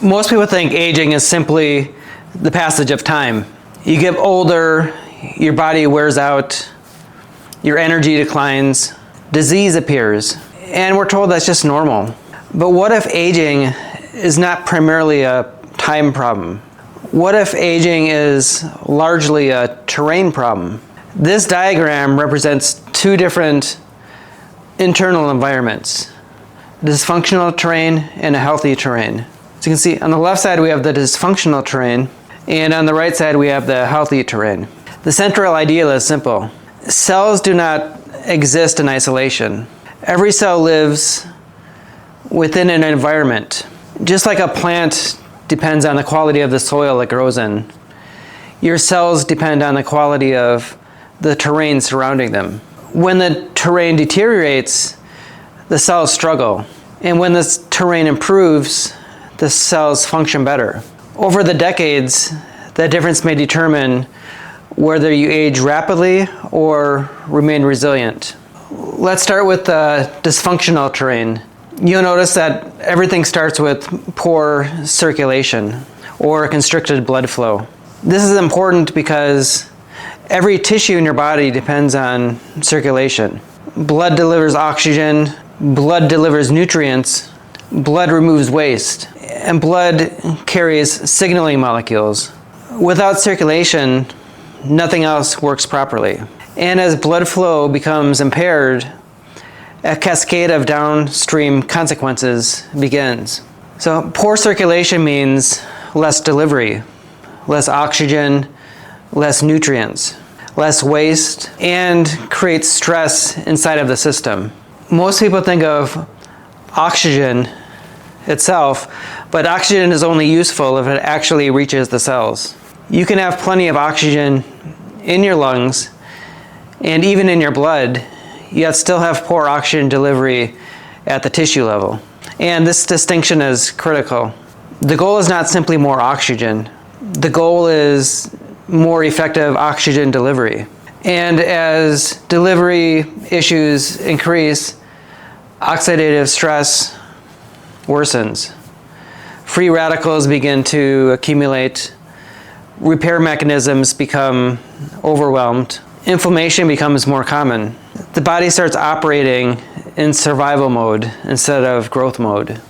Most people think aging is simply the passage of time. You get older, your body wears out, your energy declines, disease appears, and we're told that's just normal. But what if aging is not primarily a time problem? What if aging is largely a terrain problem? This diagram represents two different internal environments: dysfunctional terrain and a healthy terrain. So you can see on the left side we have the dysfunctional terrain, and on the right side we have the healthy terrain. The central idea is simple. Cells do not exist in isolation. Every cell lives within an environment. Just like a plant depends on the quality of the soil it grows in, your cells depend on the quality of the terrain surrounding them. When the terrain deteriorates, the cells struggle. And when this terrain improves, the cells function better. Over the decades, that difference may determine whether you age rapidly or remain resilient. Let's start with the dysfunctional terrain. You'll notice that everything starts with poor circulation or constricted blood flow. This is important because every tissue in your body depends on circulation. Blood delivers oxygen, blood delivers nutrients, blood removes waste, and blood carries signaling molecules. Without circulation, nothing else works properly. And as blood flow becomes impaired, a cascade of downstream consequences begins. So poor circulation means less delivery, less oxygen, less nutrients, less waste, and creates stress inside of the system. Most people think of oxygen itself, but oxygen is only useful if it actually reaches the cells. You can have plenty of oxygen in your lungs and even in your blood, yet still have poor oxygen delivery at the tissue level. And this distinction is critical. The goal is not simply more oxygen. The goal is more effective oxygen delivery. And as delivery issues increase, oxidative stress worsens. Free radicals begin to accumulate. Repair mechanisms become overwhelmed. Inflammation becomes more common. The body starts operating in survival mode instead of growth mode.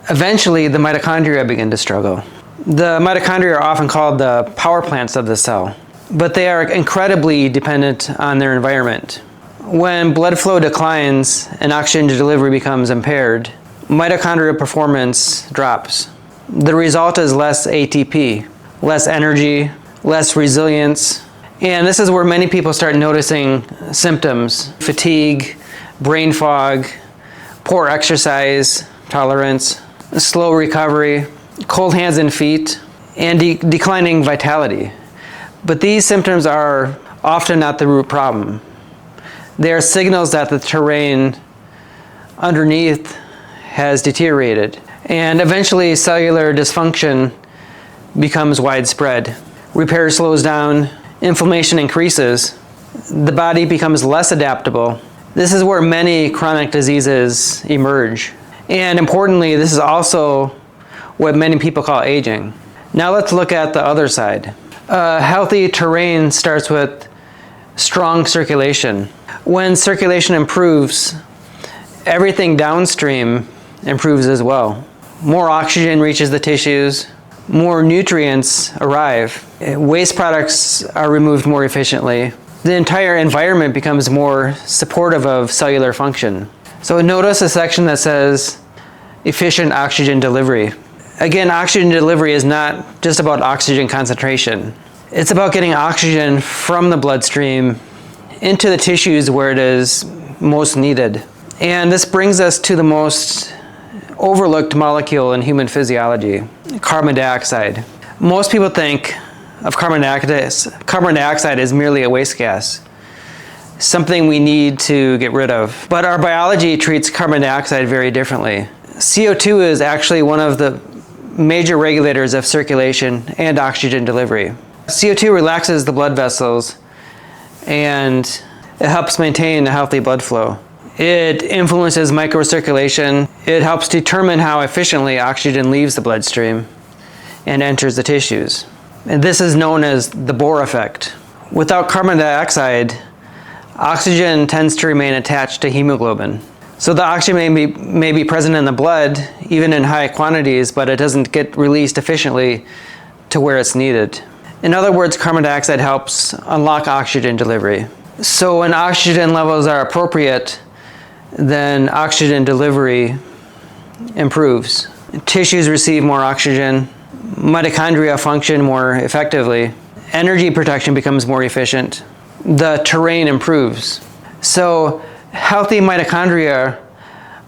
Eventually, the mitochondria begin to struggle. The mitochondria are often called the power plants of the cell, but they are incredibly dependent on their environment. When blood flow declines and oxygen delivery becomes impaired, mitochondrial performance drops. The result is less ATP, less energy, less resilience, and this is where many people start noticing symptoms: fatigue, brain fog, poor exercise tolerance, slow recovery, cold hands and feet, and declining vitality. But these symptoms are often not the root problem. They are signals that the terrain underneath has deteriorated, and eventually cellular dysfunction becomes widespread. Repair slows down, inflammation increases, the body becomes less adaptable. This is where many chronic diseases emerge. And importantly, this is also what many people call aging. Now let's look at the other side. Healthy terrain starts with strong circulation. When circulation improves, everything downstream improves as well. More oxygen reaches the tissues, more nutrients arrive, waste products are removed more efficiently. The entire environment becomes more supportive of cellular function. So notice a section that says efficient oxygen delivery. Again, oxygen delivery is not just about oxygen concentration. It's about getting oxygen from the bloodstream into the tissues where it is most needed. And this brings us to the most overlooked molecule in human physiology: carbon dioxide. Most people think of carbon dioxide as merely a waste gas, something we need to get rid of. But our biology treats carbon dioxide very differently. CO2 is actually one of the major regulators of circulation and oxygen delivery. CO2 relaxes the blood vessels and it helps maintain a healthy blood flow. It influences microcirculation It helps determine how efficiently oxygen leaves the bloodstream and enters the tissues. And this is known as the Bohr effect. Without carbon dioxide, oxygen tends to remain attached to hemoglobin. So the oxygen may be present in the blood, even in high quantities, but it doesn't get released efficiently to where it's needed. In other words, carbon dioxide helps unlock oxygen delivery. So when oxygen levels are appropriate, then oxygen delivery improves. Tissues receive more oxygen, mitochondria function more effectively, energy production becomes more efficient, the terrain improves. So healthy mitochondria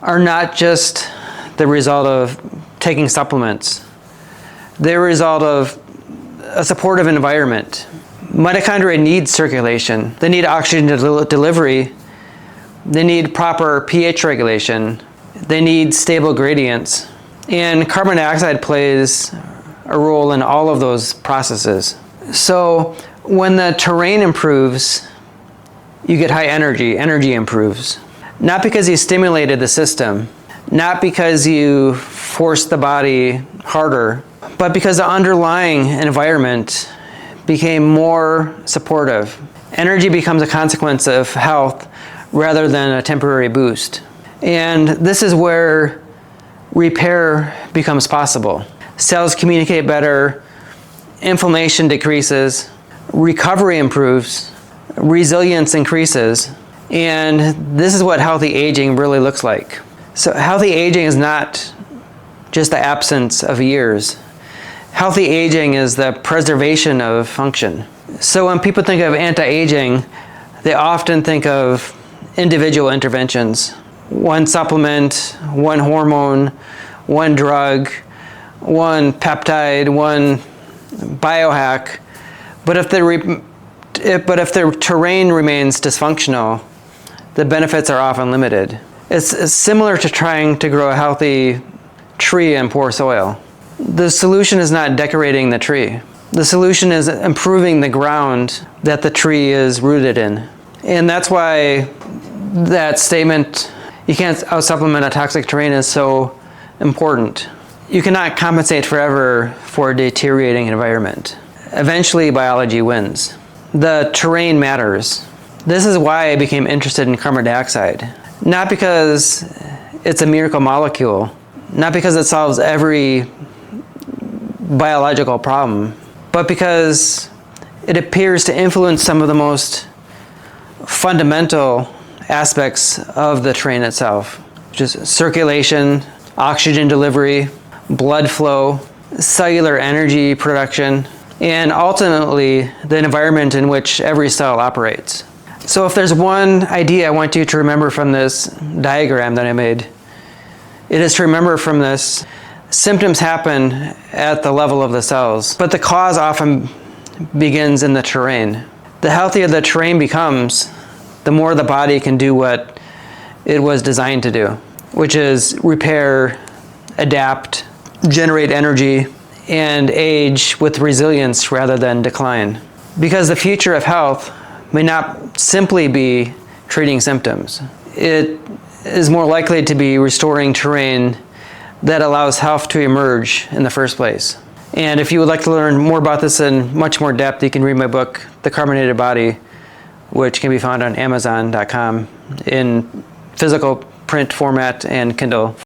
are not just the result of taking supplements. They're a result of a supportive environment. Mitochondria need circulation. They need oxygen delivery. They need proper pH regulation. They need stable gradients. And carbon dioxide plays a role in all of those processes. So when the terrain improves, you get high energy. Energy improves. Not because you stimulated the system, not because you forced the body harder, but because the underlying environment became more supportive. Energy becomes a consequence of health rather than a temporary boost. And this is where repair becomes possible. Cells communicate better, inflammation decreases, recovery improves, resilience increases, and this is what healthy aging really looks like. So healthy aging is not just the absence of years. Healthy aging is the preservation of function. So when people think of anti-aging, they often think of individual interventions. One supplement, one hormone, one drug, one peptide, one biohack. But if the terrain remains dysfunctional, the benefits are often limited. It's similar to trying to grow a healthy tree in poor soil. The solution is not decorating the tree. The solution is improving the ground that the tree is rooted in. And that's why that statement, you can't out-supplement a toxic terrain, is so important. You cannot compensate forever for a deteriorating environment. Eventually, biology wins. The terrain matters. This is why I became interested in carbon dioxide. Not because it's a miracle molecule, not because it solves every biological problem, but because it appears to influence some of the most fundamental aspects of the terrain itself, which is circulation, oxygen delivery, blood flow, cellular energy production, and ultimately the environment in which every cell operates. So if there's one idea I want you to remember from this diagram that I made, it is to remember from this, symptoms happen at the level of the cells, but the cause often begins in the terrain. The healthier the terrain becomes, the more the body can do what it was designed to do, which is repair, adapt, generate energy, and age with resilience rather than decline. Because the future of health may not simply be treating symptoms. It is more likely to be restoring terrain that allows health to emerge in the first place. And if you would like to learn more about this in much more depth, you can read my book, The Carbonated Body, which can be found on Amazon.com in physical print format and Kindle.